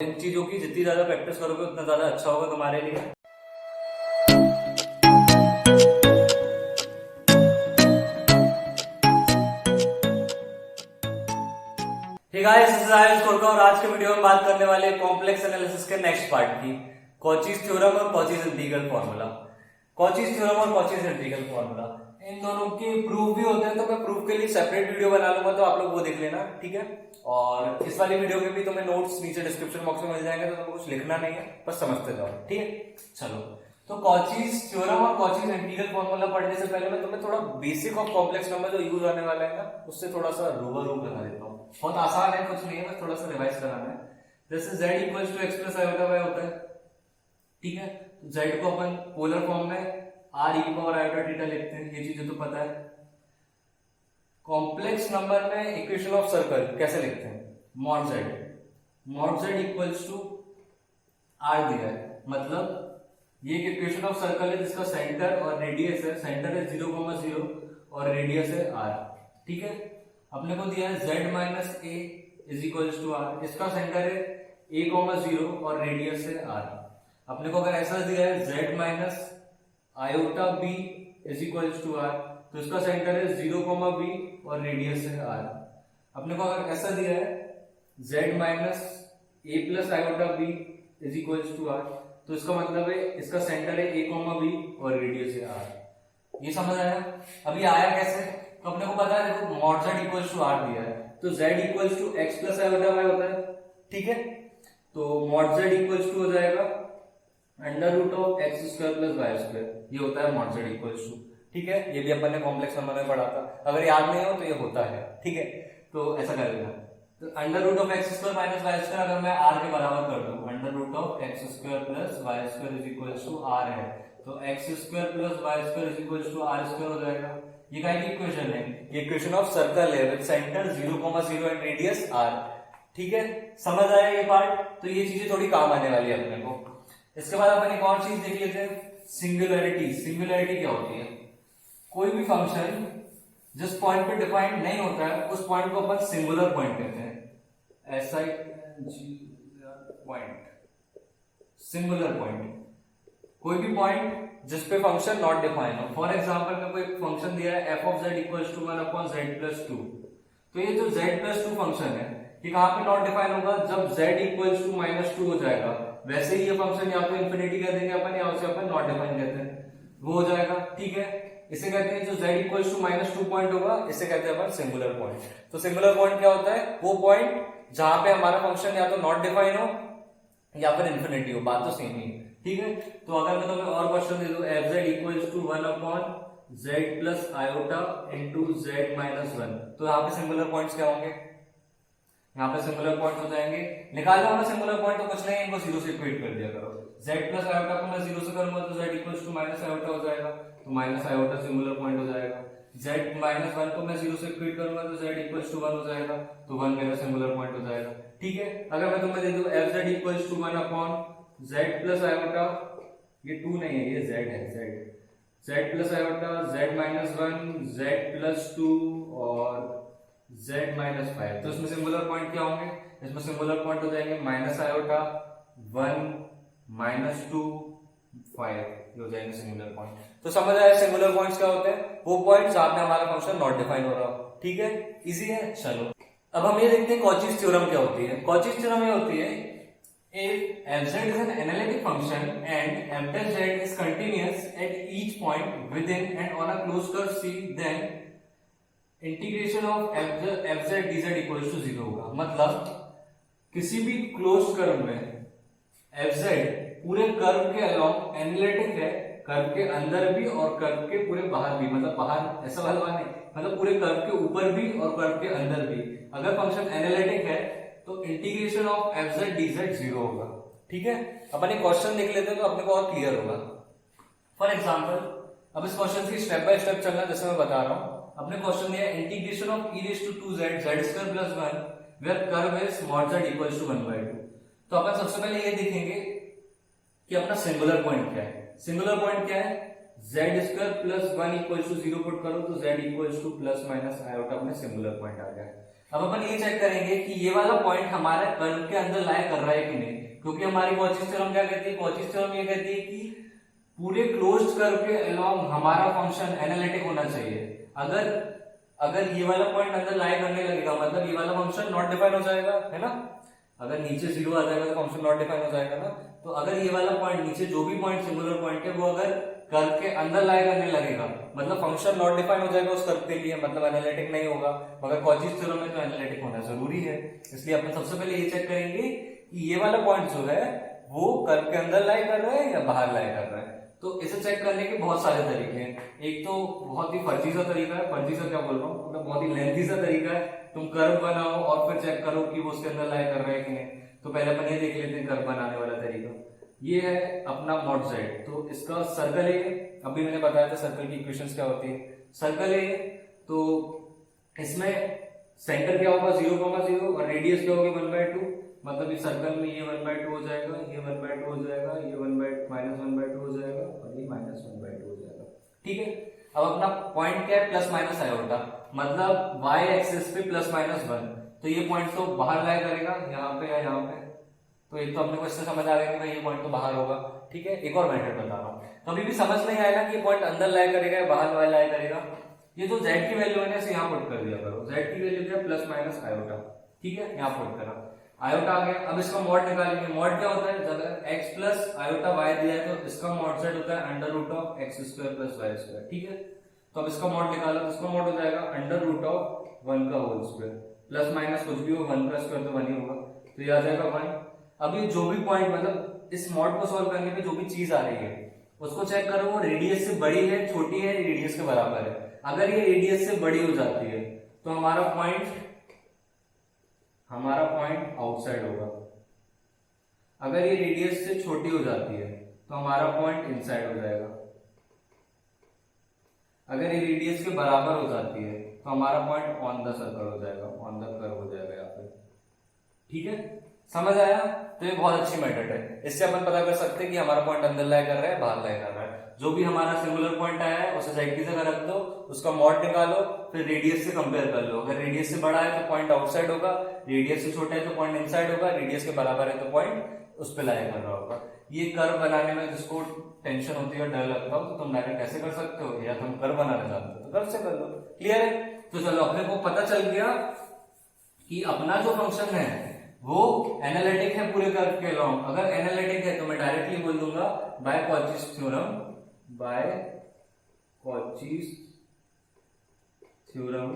इन चीजों की जितनी ज्यादा प्रैक्टिस करोगे उतना ज्यादा अच्छा होगा तुम्हारे लिए। Hey guys, this is Ayush Korka और आज के वीडियो में बात करने वाले कॉम्प्लेक्स एनालिसिस के नेक्स्ट पार्ट की कॉचीज थ्योरम और Cauchy's integral formula. Cauchy's theorem और कॉचीज इंटीग्रल फार्मूला इन दोनों के प्रूफ भी होते हैं, तो मैं प्रूफ के लिए सेपरेट वीडियो बना लूंगा, तो आप लोग वो देख लेना, ठीक है। और इस वाली वीडियो के भी तुम्हें नोट्स नीचे डिस्क्रिप्शन बॉक्स में मिल जाएंगे, तो तुम्हें कुछ लिखना नहीं है, बस समझते जाओ, ठीक है। चलो, तो कॉचीज थ्योरम और कॉचीज इंटीग्रल फार्मूला पढ़ने से पहले मैं तुम्हें थोड़ा बेसिक ऑफ कॉम्प्लेक्स नंबर जो यूज होने वाला है ना, उससे थोड़ा सा रूबरू करा देता हूँ। बहुत आसान है, कुछ नहीं है, बस थोड़ा सा रिवाइज कराना है। जैसे z equals to x plus iota y होता है, ठीक है। तो z को अपन पोलर फॉर्म में r e power iota theta लिखते हैं, ये चीजें तो पता है। कॉम्प्लेक्स नंबर में इक्वेशन ऑफ सर्कल कैसे लिखते हैं, mod z equals to r दिया है, मतलब ये एक इक्वेशन ऑफ सर्कल है जिसका सेंटर और रेडियस है, सेंटर है 0,0 और रेडियस है r, ठीक है। अपने को दिया है z minus A is equals to R, इसका सेंटर है a,0 और रेडियस है r। अपने को अगर ऐसा दिया है z minus iota b is equals to R, तो इसका सेंटर है 0,b और रेडियस है r। अपने को अगर ऐसा दिया है z minus a plus iota b is equals to R, तो इसका मतलब है इसका सेंटर है a,b और रेडियस है r। ये समझ आया। अभी आया कैसे, तो अपने को पता है, देखो mod z equals to r दिया है, तो z equals to x plus iota y होता है, ठीक है। तो मॉड z इक्वल्स टू हो जाएगा under root of x square plus y square, ये होता है मॉड z इक्वल्स टू, ठीक है। ये भी अपन ने कॉम्प्लेक्स नंबर में पढ़ा था, अगर याद नहीं हो तो ये होता है, ठीक है। तो ऐसा कर लेना, तो under root of x square minus y square अगर मैं r के बराबर कर दूं, under root of x square plus y square is equals to r है, तो x square plus y square is equals to r square हो जाएगा। ये क्या इक्वेशन है, ये इक्वेशन ऑफ सर्कल है with centre 0,0 and radius r, ठीक है। समझ आया ये पार्ट, तो ये चीजें थोड़ी काम आने वाली है अपने को। इसके बाद अपन एक और चीज देख लेते हैं, सिंगुलैरिटी। सिंगुलैरिटी क्या होती है, कोई भी फंक्शन जिस पॉइंट पे डिफाइंड नहीं होता है उस पॉइंट को अपन सिंगुलर पॉइंट कहते हैं, पॉइंट, सिंगुलर पॉइंट। कोई भी पॉइंट जिस पे फंक्शन नॉट डिफाइन हो। फॉर एग्जांपल में कोई फंक्शन दिया है f of z equals to 1 upon z plus 2, तो ये जो z प्लस 2 फंक्शन है ये कहां पे नॉट डिफाइन होगा, जब z इक्वल्स टू माइनस 2 हो जाएगा। वैसे ही ये फंक्शन या तो इंफिनिटी कह देंगे अपन, या उसे अपन नॉट डिफाइन कहते हैं, वो हो जाएगा, ठीक है। इसे कहते हैं जो z equals to minus 2 point होगा, इसे कहते हैं अपन सिंगुलर पॉइंट। तो सिंगुलर पॉइंट क्या होता है, वो पॉइंट जहां पे हमारा फंक्शन या तो नॉट डिफाइन हो या फिर इंफिनिटी हो, बात तो सेम ही है, ठीक है। तो अगर मैं तुम्हें और क्वेश्चन दे दूं, f z equals to 1 upon z plus iota into z minus 1, तो यहाँ पे सिंगुलर पॉइंट्स क्या होंगे, यहाँ पे सिंगुलर पॉइंट हो जाएंगे। निकाल लो ना सिंगुलर पॉइंट, तो कुछ नहीं, इनको जीरो से इक्वेट कर दिया करो। z प्लस आयोटा को मैं जीरो से करूंगा तो z equals to minus iota हो जाएगा, तो माइनस आयोटा सिंगुलर पॉइंट हो जाएगा। z माइनस 1 को मैं जीरो से इक्वेट करूंगा तो z इक्वल्स टू 1 हो जाएगा, तो 1 मेरा सिंगुलर पॉइंट हो जाएगा, ठीक है। अगर मैं तुम्हें दे दूं f z equals to 1 upon z plus iota, ये 2 नहीं है, ये z है, z plus iota z minus 1 z plus 2 और z माइनस 5, तो इसमें सिंगुलर पॉइंट क्या होंगे, इसमें सिंगुलर पॉइंट हो जाएंगे माइनस आयोटा 1 माइनस 2 5, ये हो जाएंगे सिंगुलर पॉइंट। तो समझ आया सिंगुलर पॉइंट्स क्या होते हैं, वो पॉइंट जहां पे हमारा फंक्शन नॉट डिफाइन हो रहा हो, ठीक है, इजी है। चलो अब हम ये देखते हैं कॉचीज थ्योरम क्या होती है। कॉचीज थ्योरम ये होती है, if fz is an analytic function and f dash z is continuous at each point within and on a closed curve C, then integration of f z d z equal to 0 होगा। मतलब किसी भी close curve में f z पूरे curve के along analytic है, curve के अंदर भी और कर्व के पूरे बाहर भी, मतलब बाहर ऐसा वाला नहीं, मतलब पूरे कर्व के ऊपर भी और कर्व के अंदर भी अगर फंक्शन एनालिटिक है तो integration of f z d Z 0 होगा, ठीक है। अपन एक क्वेश्चन देख लेते हैं तो अपने को और क्लियर होगा। फॉर एग्जाम्पल अब इस क्वेश्चन की स्टेप बाय स्टेप चलना, जैसे मैं बता रहा हूं। अपने क्वेश्चन दिया integration of e raise to 2z z square plus 1 where curve is mod z equals to 1/2। तो अपन सबसे पहले ये देखेंगे कि अपना सिंगुलर पॉइंट क्या है। सिंगुलर पॉइंट क्या है, z square plus 1 equals to 0 put करो तो z equals to plus minus iota अपने सिंगुलर पॉइंट आ गया। अब अपन ये चेक करेंगे कि ये वाला पॉइंट हमारे कर्व के अंदर लाई कर रहा है कि नहीं, क्योंकि हमारी कॉचीज थ्योरम क्या कहती है, कॉचीज थ्योरम ये कहती है कि पूरे क्लोज्ड कर्व के अलोंग हमारा फंक्शन एनालिटिक होना चाहिए। अगर ये वाला पॉइंट अंदर लाई करने लगेगा मतलब ये वाला फंक्शन नॉट डिफाइन हो जाएगा, है ना। अगर नीचे 0 आ जाएगा तो फंक्शन नॉट डिफाइन हो जाएगा ना। तो अगर ये वाला पॉइंट नीचे जो भी पॉइंट सिंगुलर पॉइंट है वो अगर कर्व के अंदर लाई करने लगेगा मतलब फंक्शन नॉट डिफाइन हो जाएगा उस कर्व के लिए, मतलब एनालिटिक नहीं होगा। मगर कॉचीज थ्योरम में तो एनालिटिक होना जरूरी है, इसलिए अपन सबसे पहले ये चेक करेंगे कि ये वाला पॉइंट जो है वो कर्व के अंदर लाई कर रहा है या बाहर लाई कर रहा है। तो इसे चेक करने के बहुत सारे तरीके हैं। एक तो बहुत ही फर्जी सा तरीका है, फर्जी सा क्या बोल रहा हूँ मतलब बहुत ही लेंथी सा तरीका है, तुम कर्व बनाओ और फिर चेक करो कि वो उसके अंदर लाई कर रहा है कि नहीं। तो पहले अपन ये देख लेते हैं कर्व बनाने वाला तरीका। ये है अपना मॉड जेड, तो इसका सर्कल है, अभी मैंने बताया था सर्कल की इक्वेशंस क्या होती है। सर्कल है तो इसमें सेंटर क्या होगा 0,0 और रेडियस क्या होगी 1/2, मतलब इस सर्कल में ये 1/2 हो जाएगा, ये 1/2 हो जाएगा, ये -1/2 हो जाएगा और ये -1/2 हो जाएगा। ठीक है, अब अपना पॉइंट क्या है प्लस माइनस आयोटा, मतलब y एक्सिस पे +-1, तो ये पॉइंट तो बाहर लाई करेगा यहाँ पे या यहाँ पे। तो एक तो अपने को इससे समझ आ गया कि भाई ये पॉइंट तो बाहर होगा। ठीक है, एक और मेथड बता रहा हूँ, कभी भी समझ नहीं आएगा कि ये पॉइंट अंदर लाई करेगा या बाहर लाई करेगा। ये जो z की वैल्यू है ना इसे यहाँ पुट कर दिया करो, z की वैल्यू क्या +- आयोटा। ठीक है, यहाँ पुट करा, आयोटा आ गया। अब इसका मॉड निकालेंगे। मॉड क्या होता है, जब x प्लस आयोटा y दिया है तो इसका मॉड z होता है √x² + y²। ठीक है, तो अब इसका मॉड निकालो तो इसका मॉड हो जाएगा √1 का होल स्क्वायर, प्लस माइनस कुछ भी हो 1 + स्क्वायर तो 1 ही होगा, तो ये आ जाएगा 1। अब ये जो भी पॉइंट मतलब इस मॉड को सॉल्व करने पे जो भी चीज आ रही है उसको चेक करो वो रेडियस से बड़ी है छोटी है, रेडियस के बराबर है। अगर ये रेडियस से बड़ी हो जाती है तो हमारा पॉइंट आउटसाइड होगा। अगर ये रेडियस से छोटी हो जाती है तो हमारा पॉइंट इनसाइड हो जाएगा। अगर ये रेडियस के बराबर हो जाती है तो हमारा पॉइंट ऑन द सर्कल हो जाएगा, ऑन द कर्व हो जाएगा यहाँ पे। ठीक है, समझ आया। तो ये बहुत अच्छी मेथड है, इससे अपन पता कर सकते हैं कि हमारा पॉइंट अंदर लाई कर रहा है बाहर लाई कर रहा है। जो भी हमारा सिंगुलर पॉइंट आया है उसे z की जगह रख दो, उसका मॉड निकालो, फिर रेडियस से कंपेयर कर लो। अगर रेडियस से बड़ा है तो पॉइंट आउटसाइड होगा, रेडियस से छोटा है तो पॉइंट इनसाइड होगा, रेडियस के बराबर है तो पॉइंट उस पर लाई कर रहा होगा। ये कर्व बनाने में जिसको टेंशन होती है, डर लगता हो, तो तुम डायरेक्ट ऐसे कर सकते हो, या तुम कर्व बनाना जानते हो तो कर्व से कर लो। क्लियर है। तो चलो अपने को पता चल गया कि अपना जो फंक्शन है वो एनालिटिक है पूरे कर्व के अलोंग। अगर एनालिटिक है तो मैं डायरेक्टली बोल दूंगा by Cauchy's theorem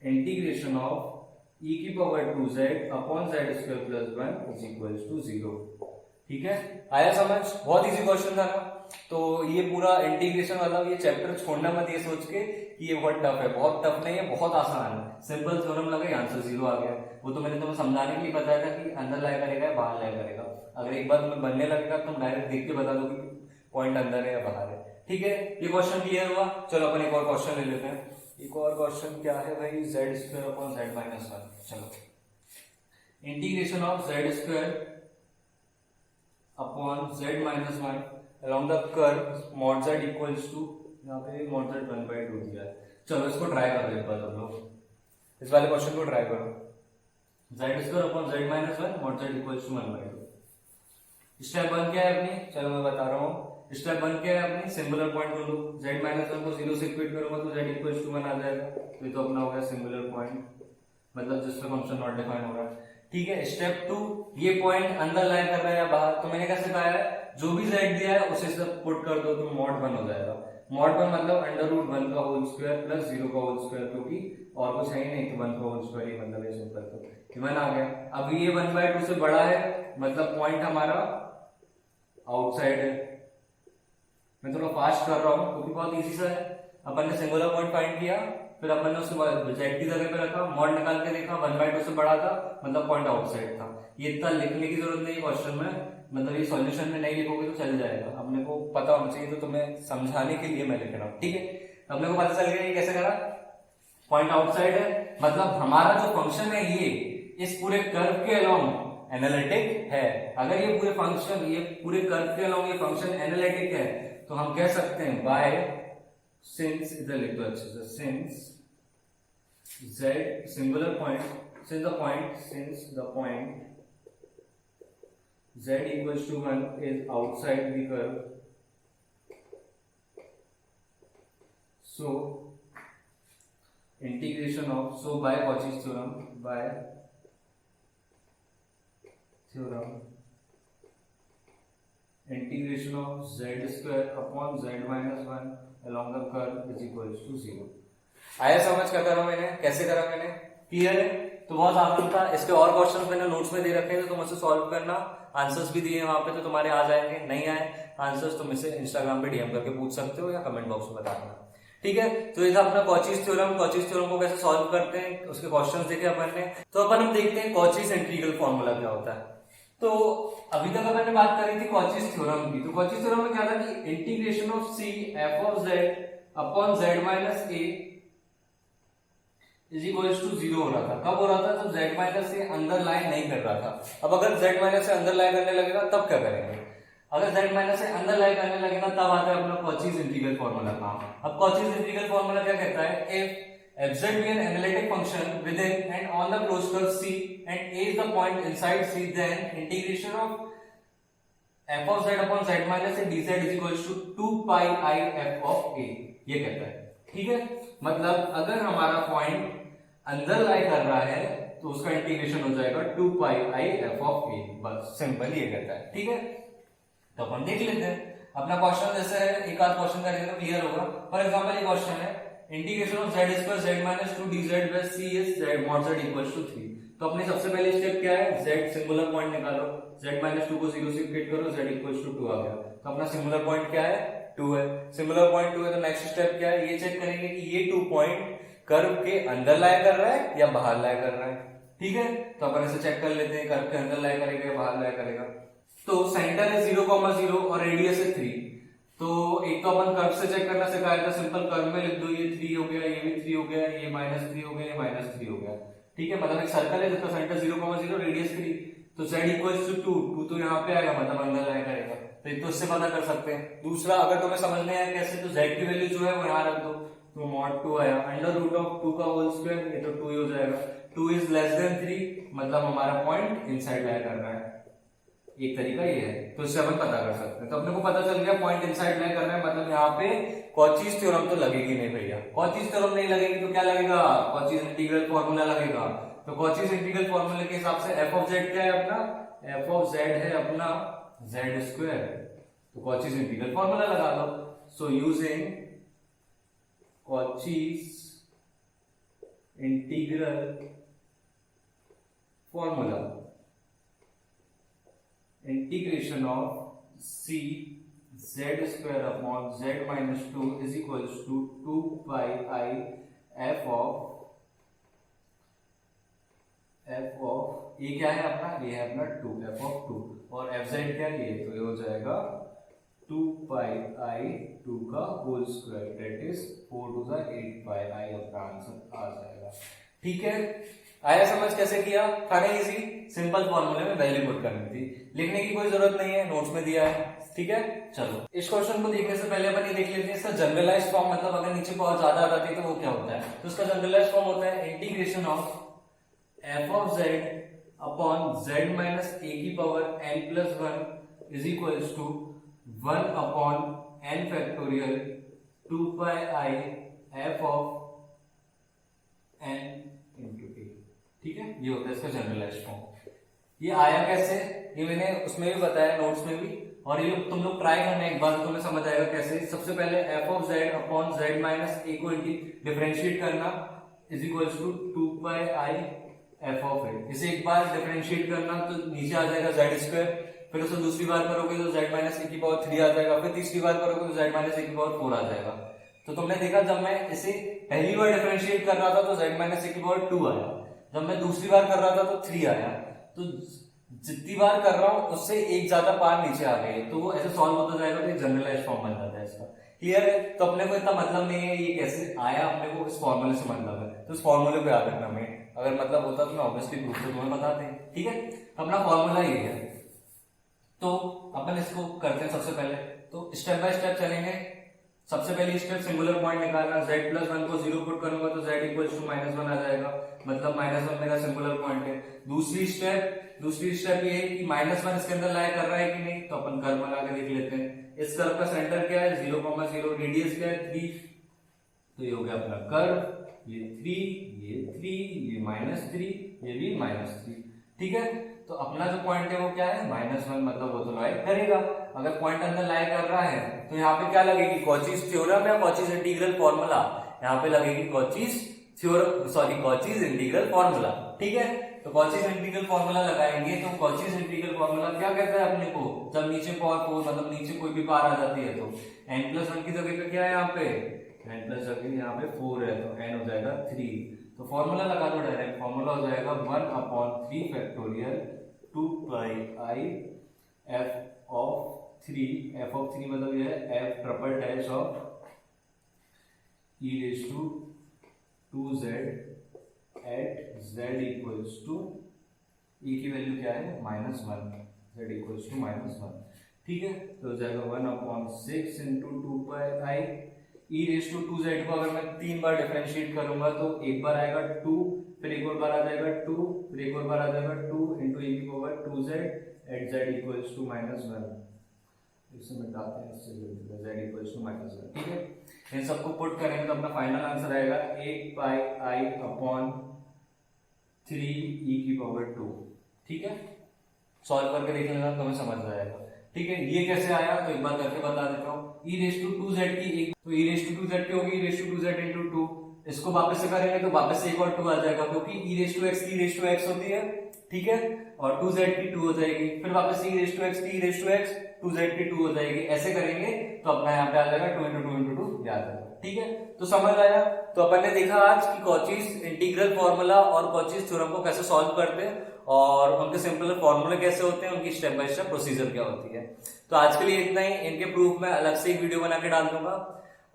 integration of e⁻²z upon z² + 1 = 0। ठीक है, आया समझ। बहुत इजी क्वेश्चन था ना। तो ये पूरा इंटीग्रेशन वाला ये चैप्टर छोड़ना मत ये सोच के कि ये बहुत टफ है, बहुत टफ नहीं है, बहुत आसान है। सिंपल थ्योरम लगा आंसर 0 आ गया। वो तो मैंने तुम्हें समझाने के लिए बताया था कि अंदर लाई करेगा या बाहर लाई करेगा। अगर एक बार तुम्हें बनने लगेगा तुम डायरेक्ट देख के बता दो कि पॉइंट अंदर है या बाहर है। ठीक है, ये क्वेश्चन क्लियर हुआ। चलो अपन एक और क्वेश्चन ले लेते हैं। एक और क्वेश्चन क्या है भाई, z² अपॉन z-1। चलो, integration of z² upon z-1 along the curve mod z equals to, यहाँ पे mod z 1/2 दिया है। चलो इसको ट्राई करो एक बार सब लोग, इस वाले क्वेश्चन को ट्राई करो। z² upon z-1 mod z equals to 1/2। Step 1 क्या है अपनी, चलो मैं बता रहा हूँ। स्टेप 1 क्या है अपनी, सिंगुलर पॉइंट ढूंढो। z-1 को 0 से इक्वेट करूंगा तो z equals to 1 आ जाएगा। तो ये तो अपना हो गया सिंगुलर पॉइंट, मतलब जिसमें फंक्शन नॉट डिफाइन हो रहा है। ठीक है, स्टेप 2, ये पॉइंट अंदर लाई कर रहा है या बाहर। तो मैंने कैसे कहा है, जो भी z दिया है उसे सब पुट कर दो तो mod 1 हो जाएगा। mod 1 मतलब √1 का होल स्क्वायर प्लस 0 का होल स्क्वायर, क्योंकि और कुछ है ही नहीं तो 1 का होल स्क्वायर ही मतलब ये सिंपल। तो 1 आ गया। अब ये 1/2 से बड़ा है, मतलब पॉइंट हमारा आउटसाइड है। मैं थोड़ा फास्ट कर रहा हूँ क्योंकि बहुत इजी सा है। अपन ने सिंगुलर पॉइंट फाइंड किया, फिर अपन ने उसे z की जगह पे रखा, मॉड निकाल के देखा, 1/2 से बड़ा था मतलब पॉइंट आउटसाइड था। ये इतना लिखने की जरूरत नहीं क्वेश्चन में, मतलब ये सॉल्यूशन में नहीं लिखोगे तो चल जाएगा। अपने को पता होना चाहिए, तो तुम्हें समझाने के लिए मैं लिख रहा हूँ। ठीक है, अपने को पता चल गया ये कैसे करा। पॉइंट आउटसाइड है, मतलब हमारा जो फंक्शन है ये इस पूरे कर्व के अलोंग एनालिटिक है। अगर ये पूरे कर्व के अलोंग ये फंक्शन एनालिटिक है तो हम कह सकते हैं बाय सिंस, इधर लिख दो अच्छे से, since z singular point since the point z equals to 1 is outside the curve, so integration of, so by Cauchy's theorem, integration of z square upon z minus 1 along the curve is equals to 0. आया समझ क्या करा मैंने, कैसे करा मैंने, clear है? तो बहुत आसान था। इसके और क्वेश्चंस मैंने नोट्स में दे रखे हैं, तो तुम उसे सॉल्व करना, आंसर्स भी दिए वहां पे, तो तुम्हारे आ जाएंगे। नहीं आए आंसर्स तुम इसे इंस्टाग्राम पे डीएम करके पूछ सकते हो या कमेंट बॉक्स में बता देना, ठीक है? तो ये था अपना कॉचीज थ्योरम। कॉचीज थ्योरम को कैसे सॉल्व करते हैं, उसके क्वेश्चंस देखे अपन ने। तो अपन हम देखते हैं कॉचीज इंटीग्रल फॉर्मूला क्या होता है। तो अभी तक अपन ने बात करी थी कॉचीज थ्योरम की। तो कॉचीज थ्योरम में क्या था कि integration of C f of Z upon Z minus A is equals to 0 हो रहा था। कब हो रहा था? जब z माइनस से अंदर लाइन नहीं कर रहा था। अब अगर z माइनस से अंदर लाइन करने लगेगा तब क्या करेंगे? अगर z माइनस से अंदर लाइन करने लगेगा तब आता है अपना कॉचीज इंटीग्रल फॉर्मूला काम। अब कॉचीज इंटीग्रल फॉर्मूला क्या कहता है? If fz be an analytic function within and on the closed curve C and A is the point inside C, then integration of f of z upon z minus a dz is equals to 2 pi I f of a, ये कहता है, ठीक है? मतलब अगर हमारा point अंदर लाई कर रहा है तो उसका इंटीग्रेशन हो जाएगा 2 pi I f of a, बस सिंपल ये कहता है, ठीक है? तो अपन देख लेते हैं अपना क्वेश्चन। जैसे है, एक आध क्वेश्चन करेंगे तो क्लियर होगा। फॉर एग्जांपल ये क्वेश्चन है integration of z square z minus 2 dz where c is z mod z equals to 3। तो अपने सबसे पहले स्टेप क्या है? z सिंगुलर पॉइंट निकालो, z माइनस 2 को 0 से इक्वेट करो, z इक्वल्स टू 2 आ गया। तो अपना सिंगुलर पॉइंट क्या है? 2 है। सिंगुलर पॉइंट 2 है तो नेक्स्ट स्टेप क्या है? ये चेक करेंगे कि ये 2 पॉइंट कर्व के अंदर लाई कर रहा है या बाहर लाई कर रहा है, ठीक है? तो अपन इसे चेक कर लेते हैं, कर्व के अंदर लाई करेगा या बाहर लाई करेगा। तो सेंटर है 0,0 और रेडियस है 3। तो एक तो अपन कर्व से चेक करना सिखाया था, सिंपल कर्व में लिख दो, ये 3 हो गया, ये भी 3 हो गया, ये -3 हो गया, ये -3 हो गया, ठीक है? मतलब एक सर्कल है जिसका सेंटर 0,0 रेडियस 3, तो z इक्वल्स टू 2 तो यहाँ पे आएगा, मतलब अंदर लाया करेगा। तो एक तो इससे पता कर सकते हैं। दूसरा, अगर तुम्हें समझ में आया कैसे, तो z की वैल्यू जो है वो यहाँ रख दो, तो mod 2 आया, अंडर रूट ऑफ 2 का होल स्क्वायर, ये तो 2 ही हो जाएगा। 2 इज लेस देन 3, मतलब हमारा पॉइंट इनसाइड लाया कर रहा है। एक तरीका ये है, तो इससे अपन पता कर सकते हैं। तो अपने को पता चल गया पॉइंट इनसाइड लाइन करना है, मतलब यहाँ पे कॉचीज थ्योरम तो लगेगी नहीं भैया। कॉचीज थ्योरम नहीं लगेगी तो क्या लगेगा? कॉचीज इंटीग्रल फॉर्मूला लगेगा। तो कॉचीज इंटीग्रल फॉर्मूले के हिसाब से एफ ऑफ जेड क्या है अपना? एफ ऑफ जेड है अपना जेड स्क्वायर। तो कॉचीज इंटीग्रल फॉर्मूला लगा लो। So using Cauchy's integral formula, integration of c z square upon z minus 2 is equals to 2 pi I f of ये क्या है अपना? ये है अपना 2 f of 2 और f z क्या है? ये तो ये हो जाएगा 2 pi I 2 का whole square, that is 4 to the 8 pi I, अपना आंसर आ जाएगा, ठीक है? आया समझ कैसे किया? था ना इजी? सिंपल फॉर्मूले में वैल्यू पुट करनी थी, लिखने की कोई जरूरत नहीं है, नोट्स में दिया है, ठीक है? चलो इस क्वेश्चन को देखने से पहले अपन ये देख लेते हैं इसका जनरलाइज्ड फॉर्म, मतलब अगर नीचे बहुत ज्यादा आ जाती है तो वो क्या होता है। तो इसका जनरलाइज्ड फॉर्म होता है integration of F of Z upon Z minus A की power n plus 1 is equals to 1 upon n factorial 2 pi I F of n into a, ठीक है? ये होता है इसका जनरलाइज्ड फॉर्म। ये आया कैसे, ये मैंने उसमें भी बताया, नोट्स में भी, और ये तुम लोग ट्राई करना एक बार, तुम्हें समझ आएगा कैसे। सबसे पहले F of Z upon Z minus A को डिफरेंशिएट करना is equals to 2 pi I F of A. इसे एक बार डिफरेंशिएट करना तो नीचे आ जाएगा जेड स्क्वायर, फिर उसे दूसरी बार करोगे तो जेड माइनस ए की पावर 3 आ जाएगा, फिर तीसरी बार करोगे तो जेड माइनस ए की पावर 4 आ जाएगा। तो तुमने देखा जब मैं इसे पहली बार डिफरेंशिएट कर रहा था तो जेड माइनस ए की पावर 2 आया, जब मैं दूसरी बार कर रहा था तो 3 आया। तो जितनी बार कर रहा हूं उससे एक ज्यादा पार नीचे आ गई, तो वो ऐसे सॉल्व होता जाएगा तो जनरलाइज्ड फॉर्म बन जाता है इसका, क्लियर है? तो अपने को इतना मतलब नहीं है ये कैसे आया, अपने को इस फॉर्मूले से मतलब है, तो इस फॉर्मूले को याद रखना। हमें अगर मतलब होता तो मैं ऑब्वियसली प्रूफ से तुम्हें बताते हैं, ठीक है? अपना फॉर्मूला ये है, तो अपन इसको करते हैं सबसे पहले। तो स्टेप बाय स्टेप चलेंगे। सबसे पहली स्टेप सिंगुलर पॉइंट निकालना, z प्लस 1 को 0 पुट करूंगा तो z इक्वल टू -1 आ जाएगा, मतलब -1 मेरा सिंगुलर पॉइंट है। दूसरी स्टेप ये है कि -1 इसके अंदर लाया कर रहा है कि नहीं, तो अपन कर्व बना के देख लेते हैं। इस कर्व का सेंटर क्या है 0,0, रेडियस क्या है 3, तो ये हो गया अपना कर्व, ये 3, ये 3, ये -3, ये भी -3, ठीक है। तो अपना जो पॉइंट है वो क्या है -1, मतलब वो तो लाई करेगा। अगर पॉइंट अंदर लाई कर रहा है तो यहाँ पे क्या लगेगी, कॉचीज थ्योरम या कॉचीज इंटीग्रल फॉर्मूला, यहाँ पे लगेगी कॉचीज इंटीग्रल फॉर्मूला, ठीक है। तो कॉचीज इंटीग्रल फॉर्मूला लगाएंगे, तो कॉचीज इंटीग्रल फॉर्मूला क्या कहता है अपने को, जब नीचे मतलब नीचे कोई भी पावर आ जाती है तो n+1 की जगह पे क्या है, यहाँ पे n+1 यहाँ पे 4 है तो n हो जाएगा 3, तो फॉर्मूला लगा दो डायरेक्ट, फॉर्मूला हो जाएगा 1/3 factorial 2 pi I f of 3 मतलब ये है f triple dash of e raised to 2z at z equals to e की वैल्यू क्या है -1, z equals to -1, ठीक है। तो हो जाएगा 1/6 into 2 pi I e raised to 2z को अगर मैं 3 बार डिफरेंशिएट करूंगा तो एक बार आएगा 2, फिर एक और बार आ जाएगा 2, फिर एक और बार आ जाएगा 2 into e की power 2z at z equals to -1, इसे मिटाते हैं, इससे z equals to -1, ठीक है। इन सबको पुट करेंगे तो अपना फाइनल आंसर आएगा 8 pi I upon 3 e की पावर 2, ठीक है। सॉल्व करके देख लेना तो हमें समझ जाएगा, ठीक है। ये कैसे आया तो एक बार करके बता देता हूँ। e raised to 2z की एक, तो e raised to 2z की होगी e raised to 2z into 2, इसको वापस से करेंगे तो वापस से एक और 2 आ जाएगा, क्योंकि e raised to x की e raised to x होती है, ठीक है, और 2z की 2 हो जाएगी, फिर वापस से e raised to x की e raised to x 2z की 2 हो जाएगी। ऐसे करेंगे तो अपना यहाँ पे आ जाएगा 2 into 2 into 2 आ जाएगा, ठीक है। तो समझ आया। तो अपन ने देखा आज कि कॉचीज इंटीग्रल फॉर्मूला और कॉचीज थ्योरम को कैसे सॉल्व करते हैं और उनके सिंपल फॉर्मूले कैसे होते हैं, उनकी स्टेप बाय स्टेप प्रोसीजर क्या होती है। तो आज के लिए इतना ही, इनके प्रूफ में अलग से एक वीडियो बना के डाल दूंगा,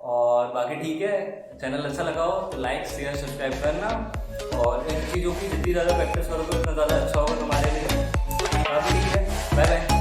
और बाकी ठीक है। चैनल अच्छा लगा हो तो लाइक शेयर सब्सक्राइब करना, और इन चीजों की जितनी ज्यादा प्रैक्टिस करोगे उतना ज्यादा अच्छा होगा तुम्हारे लिए। ठीक है, बाय बाय।